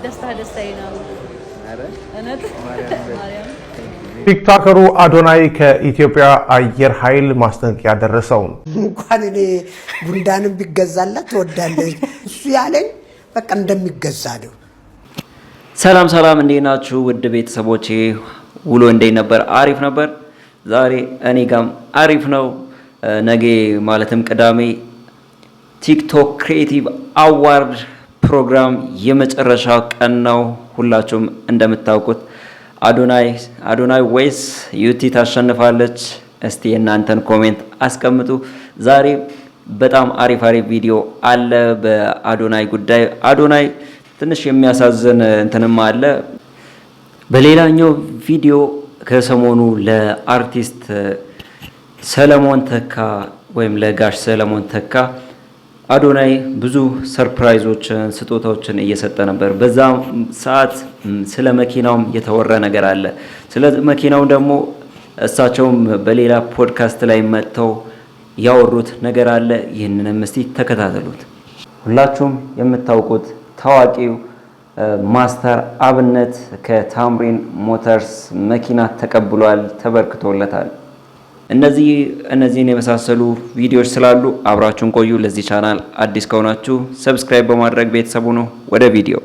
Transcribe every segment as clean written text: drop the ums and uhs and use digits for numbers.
ደስታዬ ነው። እነት ማርያም ቲክቶከሩ አዶናይ ከኢትዮጵያ አየር ኃይል ማስጠንቀቂያ ደረሰው። እንኳን እኔ ጉንዳንም ቢገዛላት ትወዳለች እሱ ያለኝ በቃ እንደሚገዛ ነው። ሰላም እንዴት ናችሁ ውድ ቤተሰቦቼ? ውሎ እንዴት ነበር? አሪፍ ነበር። ዛሬ እኔ ጋም አሪፍ ነው። ነገ ማለትም ቅዳሜ ቲክቶክ ክሬቲቭ አዋርድ ፕሮግራም የመጨረሻው ቀን ነው። ሁላችሁም እንደምታውቁት አዶናይ ወይስ ዩቲ ታሸንፋለች? እስቲ እናንተን ኮሜንት አስቀምጡ። ዛሬ በጣም አሪፍ ቪዲዮ አለ በአዶናይ ጉዳይ። አዶናይ ትንሽ የሚያሳዝን እንትንም አለ። በሌላኛው ቪዲዮ ከሰሞኑ ለአርቲስት ሰለሞን ተካ ወይም ለጋሽ ሰለሞን ተካ አዶናይ ብዙ ሰርፕራይዞችን ስጦታዎችን እየሰጠ ነበር። በዛ ሰዓት ስለ መኪናውም የተወራ ነገር አለ። ስለ መኪናው ደግሞ እሳቸውም በሌላ ፖድካስት ላይ መጥተው ያወሩት ነገር አለ። ይህንንም እስቲ ተከታተሉት። ሁላችሁም የምታውቁት ታዋቂው ማስተር አብነት ከታምሪን ሞተርስ መኪና ተቀብሏል፣ ተበርክቶለታል። እነዚህን የመሳሰሉ ቪዲዮዎች ስላሉ አብራችሁን ቆዩ። ለዚህ ቻናል አዲስ ከሆናችሁ ሰብስክራይብ በማድረግ ቤተሰቡ ነው። ወደ ቪዲዮ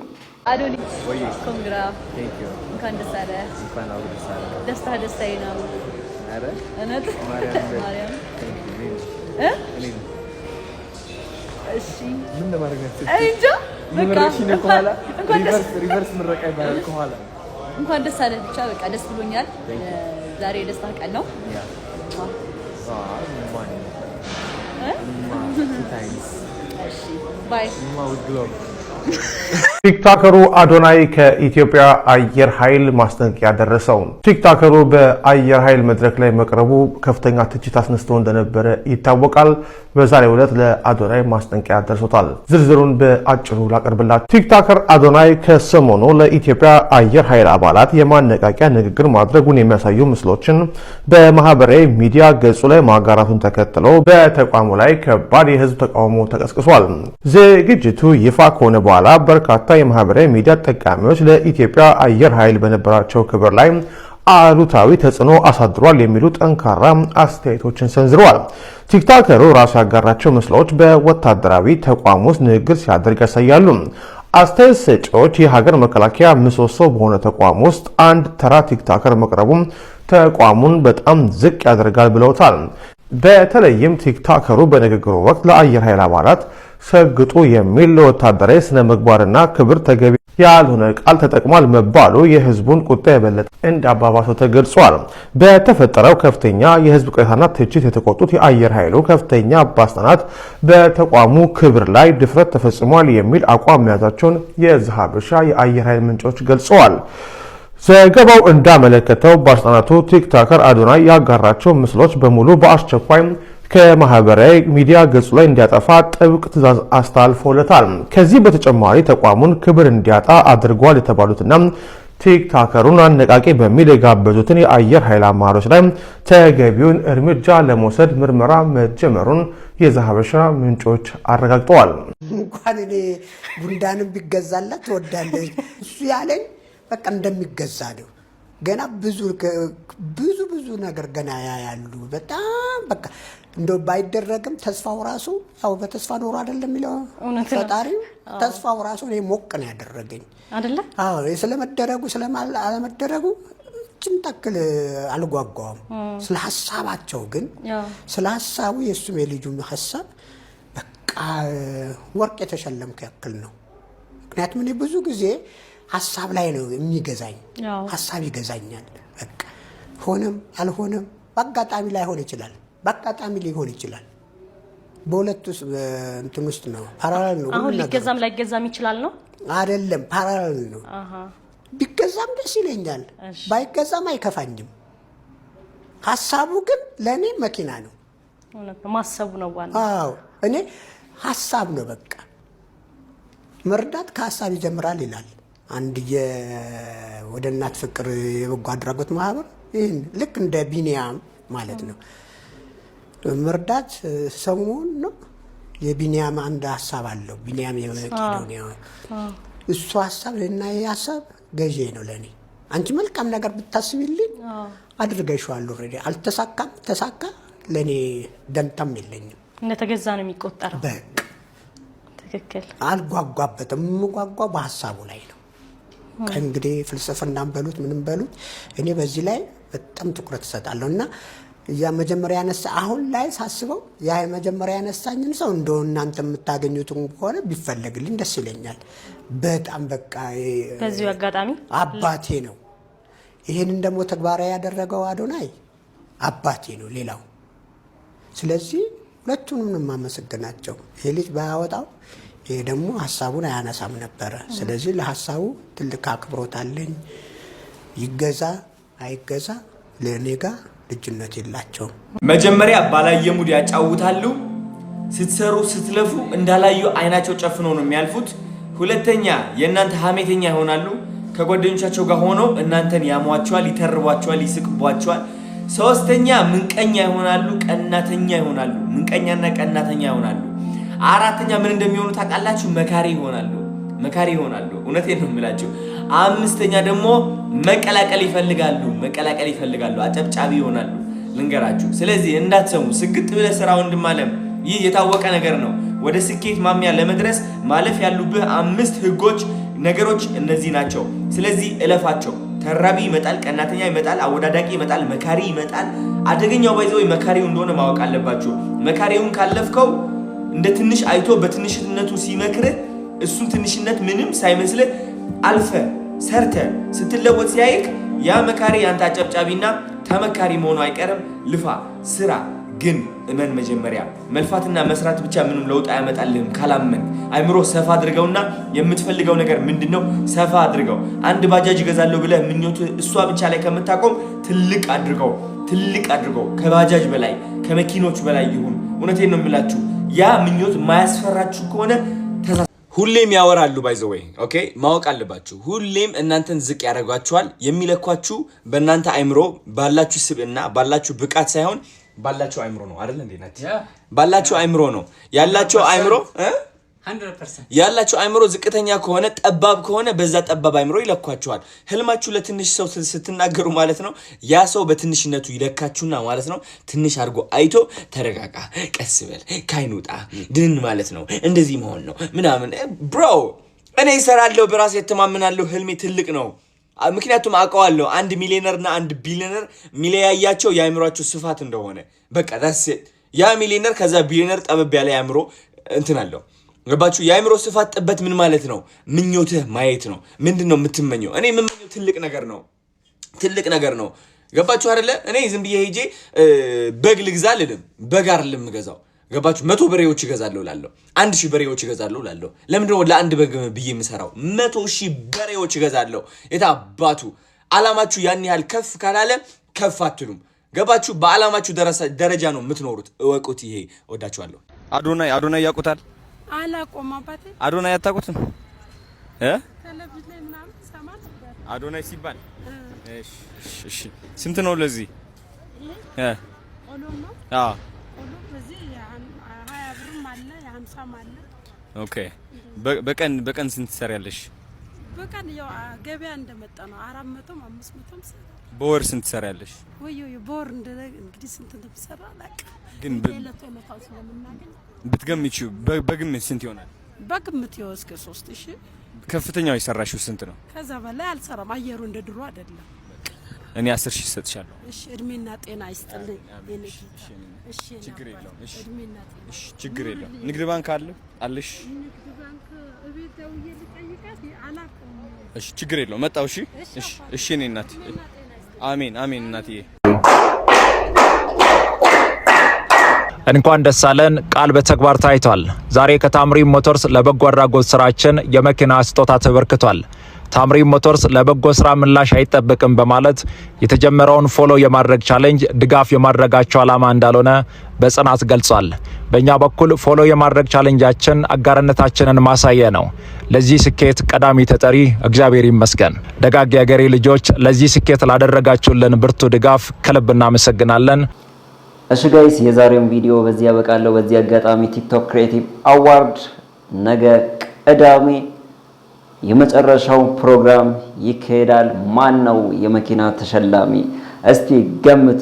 አዶኒ ኮንግራ እንኳን ደስ አለ። ደስታዬ ነው። እነት ማርያም እሺ ምን ለማድረግ ነው? እንጃ በቃ ሪቨርስ ምረቃ ይባላል ከኋላ። እንኳን ደስ አለ። ብቻ በቃ ደስ ብሎኛል። ዛሬ ደስታ ቀን ነው። ቲክቶከሩ አዶናይ ከኢትዮጵያ አየር ኃይል ማስጠንቀቂያ ደረሰው። ቲክቶከሩ በአየር ኃይል መድረክ ላይ መቅረቡ ከፍተኛ ትችት አስነስቶ እንደነበረ ይታወቃል። በዛሬው ዕለት ለአዶናይ ማስጠንቀቂያ ደርሶታል። ዝርዝሩን በአጭሩ ላቀርብላችሁ። ቲክቶከር አዶናይ ከሰሞኑ ለኢትዮጵያ አየር ኃይል አባላት የማነቃቂያ ንግግር ማድረጉን የሚያሳዩ ምስሎችን በማህበራዊ ሚዲያ ገጹ ላይ ማጋራቱን ተከትሎ በተቋሙ ላይ ከባድ የህዝብ ተቃውሞ ተቀስቅሷል። ዝግጅቱ ይፋ ከሆነ በኋላ በርካታ የማህበራዊ ሚዲያ ተጠቃሚዎች ለኢትዮጵያ አየር ኃይል በነበራቸው ክብር ላይ አሉታዊ ተጽዕኖ አሳድሯል የሚሉ ጠንካራ አስተያየቶችን ሰንዝረዋል። ቲክቶከሩ ራሱ ያጋራቸው ምስሎች በወታደራዊ ተቋም ውስጥ ንግግር ሲያደርግ ያሳያሉ። አስተያየት ሰጪዎች የሀገር መከላከያ ምሰሶ በሆነ ተቋም ውስጥ አንድ ተራ ቲክቶከር መቅረቡ ተቋሙን በጣም ዝቅ ያደርጋል ብለውታል። በተለይም ቲክቶከሩ በንግግሩ ወቅት ለአየር ኃይል አባላት ሰግጡ የሚል ለወታደራዊ ስነ ምግባርና ክብር ተገቢ ያልሆነ ቃል ተጠቅሟል መባሉ የህዝቡን ቁጣ የበለጠ እንዳባባሰው ተገልጿል። በተፈጠረው ከፍተኛ የህዝብ ቅሬታና ትችት የተቆጡት የአየር ኃይሉ ከፍተኛ ባለስልጣናት በተቋሙ ክብር ላይ ድፍረት ተፈጽሟል የሚል አቋም መያዛቸውን የዘሀበሻ የአየር ኃይል ምንጮች ገልጸዋል። ዘገባው እንዳመለከተው ባለስልጣናቱ ቲክቶከር አዶናይ ያጋራቸው ምስሎች በሙሉ በአስቸኳይ ከማህበራዊ ሚዲያ ገጹ ላይ እንዲያጠፋ ጥብቅ ትዕዛዝ አስተላልፈውለታል። ከዚህ በተጨማሪ ተቋሙን ክብር እንዲያጣ አድርጓል የተባሉትና ቲክቶከሩን አነቃቂ በሚል የጋበዙትን የአየር ኃይል አመራሮች ላይ ተገቢውን እርምጃ ለመውሰድ ምርመራ መጀመሩን የዘሀበሻ ምንጮች አረጋግጠዋል። እንኳን እኔ ጉንዳንም ቢገዛላት ትወዳለች እሱ ያለኝ በቃ እንደሚገዛ ነው። ገና ብዙ ነገር ገና ያያሉ። በጣም በቃ እንደው ባይደረግም ተስፋው ራሱ ያው በተስፋ ኖሮ አይደለም የሚለው ፈጣሪው። ተስፋው ራሱ እኔ ሞቅ ነው ያደረገኝ አይደለ? አዎ ስለመደረጉ ስለማለመደረጉ ጭንጠክል አልጓጓም። ስለ ሐሳባቸው ግን ስለ ሐሳቡ የሱም የልጁም ሐሳብ በቃ ወርቅ የተሸለምከ ያክል ነው። ምክንያቱም እኔ ብዙ ጊዜ ሐሳብ ላይ ነው የሚገዛኝ። ሐሳብ ይገዛኛል። በቃ ሆነም አልሆነም በአጋጣሚ ላይሆን ይችላል፣ በአጋጣሚ ሊሆን ይችላል። በሁለት ውስጥ እንትን ውስጥ ነው፣ ፓራላል ነው። አሁን ሊገዛም ላይገዛም ይችላል ነው አይደለም? ፓራላል ነው። ቢገዛም ደስ ይለኛል፣ ባይገዛም አይከፋኝም። ሐሳቡ ግን ለኔ መኪና ነው። ማሰቡ ነው ዋናው። አዎ እኔ ሐሳብ ነው በቃ። መርዳት ከሐሳብ ይጀምራል ይላል አንድ ወደ እናት ፍቅር የበጎ አድራጎት ማህበር። ይሄን ልክ እንደ ቢኒያም ማለት ነው። መርዳት ሰሞኑን ነው የቢኒያም አንድ ሐሳብ አለው። ቢኒያም የመቄዶንያ እሱ ሐሳብ ለና ያሳብ ገዢ ነው ለኔ አንቺ መልካም ነገር ብታስቢልኝ አድርገሽዋል ኦሬዲ አልተሳካም ተሳካ ለኔ ደንታም የለኝም እንደተገዛ ነው የሚቆጠረው በቃ ትክክል አልጓጓበትም ጓጓው በሐሳቡ ላይ ነው ከእንግዲህ ፍልስፍናም በሉት ምንም በሉት እኔ በዚህ ላይ በጣም ትኩረት ሰጣለሁና ያ መጀመሪያ ያነሳ አሁን ላይ ሳስበው ያ መጀመሪያ ያነሳኝን ሰው እንደው እናንተ የምታገኙትን ሆነ ቢፈልግልኝ ደስ ይለኛል በጣም በቃ በዚህ አጋጣሚ አባቴ ነው ይሄንን ደግሞ ተግባራዊ ያደረገው አዶናይ አባቴ ነው ሌላው ስለዚህ ሁለቱንም ማመሰግናቸው ይሄ ልጅ ባያወጣው ይሄ ደግሞ ሐሳቡን አያነሳም ነበር ስለዚህ ለሐሳቡ ትልቅ አክብሮት አለኝ ይገዛ አይገዛ ለኔጋ ልጅነት ይላቸው መጀመሪያ ባላየሙድ ያጫውታሉ ስትሰሩ ስትለፉ እንዳላዩ አይናቸው ጨፍነው ነው የሚያልፉት ሁለተኛ የእናንተ ሐሜተኛ ይሆናሉ ከጓደኞቻቸው ጋር ሆነው እናንተን ያሟቸዋል ይተርቧቸዋል ይስቅቧቸዋል ሶስተኛ ምንቀኛ ይሆናሉ ቀናተኛ ይሆናሉ ምንቀኛና ቀናተኛ ይሆናሉ አራተኛ ምን እንደሚሆኑ ታውቃላችሁ መካሪ ይሆናሉ እውነቴን ነው የምላችሁ አምስተኛ ደግሞ መቀላቀል ይፈልጋሉ አጨብጫቢ ይሆናሉ ልንገራችሁ ስለዚህ እንዳትሰሙ ስግጥ ብለ ስራ ወንድም አለም ይህ የታወቀ ነገር ነው ወደ ስኬት ማሚያ ለመድረስ ማለፍ ያሉብህ 5 ህጎች ነገሮች እነዚህ ናቸው ስለዚህ እለፋቸው ተራቢ ይመጣል ቀናተኛ ይመጣል አወዳዳቂ ይመጣል መካሪ ይመጣል አደገኛው ባይዘው መካሪው እንደሆነ ማወቅ አለባችሁ መካሪውን ካለፍከው እንደ ትንሽ አይቶ በትንሽነቱ ሲመክር እሱ ትንሽነት ምንም ሳይመስል አልፈ ሰርተ ስትለወጥ ሲያይክ ያ መካሪ አንተ አጨብጫቢና ተመካሪ መሆኑ አይቀርም ልፋ ስራ ግን እመን መጀመሪያ መልፋትና መስራት ብቻ ምንም ለውጥ አያመጣልህም ካላመን አይምሮ ሰፋ አድርገውና የምትፈልገው ነገር ምንድነው ሰፋ አድርገው አንድ ባጃጅ ገዛለው ብለህ ምኞቱ እሷ ብቻ ላይ ከመታቆም ትልቅ አድርገው ከባጃጅ በላይ ከመኪኖች በላይ ይሁን እውነቴን ነው የምላችሁ ያ ምኞት ማያስፈራችሁ ከሆነ ሁሌም ያወራሉ ባይዘወይ ኦኬ ማወቅ አለባችሁ ሁሌም እናንተን ዝቅ ያደርጓችኋል የሚለኳችሁ በእናንተ አይምሮ ባላችሁ ስብዕና ባላችሁ ብቃት ሳይሆን ባላችሁ አይምሮ ነው አይደል እንዴ ናት ባላችሁ አይምሮ ነው ያላችሁ አይምሮ 100% ያላችሁ አይምሮ ዝቅተኛ ከሆነ ጠባብ ከሆነ በዛ ጠባብ አይምሮ ይለኳችኋል ህልማችሁ ለትንሽ ሰው ስትናገሩ ማለት ነው ያ ሰው በትንሽነቱ ይለካችሁና ማለት ነው ትንሽ አድርጎ አይቶ ተረጋጋ ቀስ በል ካይኑጣ ድን ማለት ነው እንደዚህ መሆን ነው ምናምን ብሮ እኔ ይሰራለሁ በራሴ ተማመናለሁ ህልሜ ትልቅ ነው ምክንያቱም አውቀዋለሁ 1 ሚሊዮነርና 1 ቢሊዮነር ሚሊያያቸው ያይምሯቸው ስፋት እንደሆነ በቃ that's it ያ ሚሊዮነር ከዛ ቢሊዮነር ጠበብ ያለ ያይምሮ እንትን አለው ገባችሁ ያይምሮ ስፋት ጥበት ምን ማለት ነው ምኞትህ ማየት ነው ምንድነው የምትመኘው እኔ የምመኘው ትልቅ ነገር ነው ገባችሁ አይደለ እኔ ዝም ብዬ ሄጄ በግ ልግዛልልም በግ አይደለም ገዛው ገባችሁ 100 በሬዎች ይገዛሉ ላለው 1000 በሬዎች ይገዛሉ ላለው ለምንድነው ለአንድ በግ ብዬ የምሰራው 100,000 በሬዎች ይገዛሉ የታባቱ አላማችሁ ያን ያህል ከፍ ካላለ ከፍ አትሉም ገባችሁ በአላማችሁ ደረጃ ነው የምትኖሩት እወቁት ይሄ ወዳችኋለሁ አዶናይ ያቁታል አላቆም አባቴ አዶናይ ያታቁትም ተለብት ላይ ምናምን ሰማት አዶናይ ሲባል እሺ ስንት ነው ለዚህ ኦሎ ነው ኦሎ በዚህ 20 ብርም አለ 50 አለ ኦኬ በቀን ስንት ትሰሪያለሽ በቀን ያው ገበያ እንደመጣ ነው 400 500 በወር ስንት ትሰሪያለሽ ወይ በወር እንግዲህ ስንት እንደምሰራ አላውቅ ግን ለተለታው ስለምናገኝ ብትገምጪው በግምት ስንት ይሆናል በግምት ይወስ ከ3000 ከፍተኛው ይሰራሽው ስንት ነው ከዛ በላይ አልሰራም አየሩ እንደ ድሮ አይደለም እኔ 10,000 ሰጥሻለሁ እሺ እድሜና ጤና ይስጥልኝ እሺ ችግር የለውም እሺ እድሜና ጤና እሺ ችግር የለውም ንግድ ባንክ አለሽ ንግድ ባንክ እቤት ደውዬ ልጠይቃት አላውቅም እሺ ችግር የለውም መጣው እሺ እኔ እናት አሜን እናትዬ እንኳን ደስ አለን ቃል በተግባር ታይቷል ዛሬ ከታምሪም ሞተርስ ለበጎ አድራጎት ስራችን የመኪና ስጦታ ተበርክቷል ታምሪም ሞተርስ ለበጎ ስራ ምላሽ አይጠብቅም በማለት የተጀመረውን ፎሎ የማድረግ ቻሌንጅ ድጋፍ የማድረጋቸው ዓላማ እንዳልሆነ በጽናት ገልጿል በእኛ በኩል ፎሎ የማድረግ ቻሌንጃችን አጋርነታችንን ማሳየ ነው ለዚህ ስኬት ቀዳሚ ተጠሪ እግዚአብሔር ይመስገን ደጋግ የአገሬ ልጆች ለዚህ ስኬት ላደረጋችሁልን ብርቱ ድጋፍ ከልብ እናመሰግናለን እሺ ጋይስ የዛሬውን ቪዲዮ በዚህ ያበቃለሁ በዚህ አጋጣሚ ቲክቶክ ክሬቲቭ አዋርድ ነገ ቅዳሜ የመጨረሻው ፕሮግራም ይካሄዳል። ማን ነው የመኪና ተሸላሚ? እስቲ ገምቱ።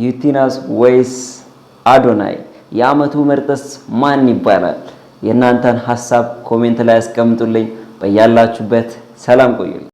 ዩቲናስ ወይስ አዶናይ? የአመቱ ምርጥስ ማን ይባላል? የእናንተን ሐሳብ ኮሜንት ላይ አስቀምጡልኝ። በያላችሁበት ሰላም ቆዩ።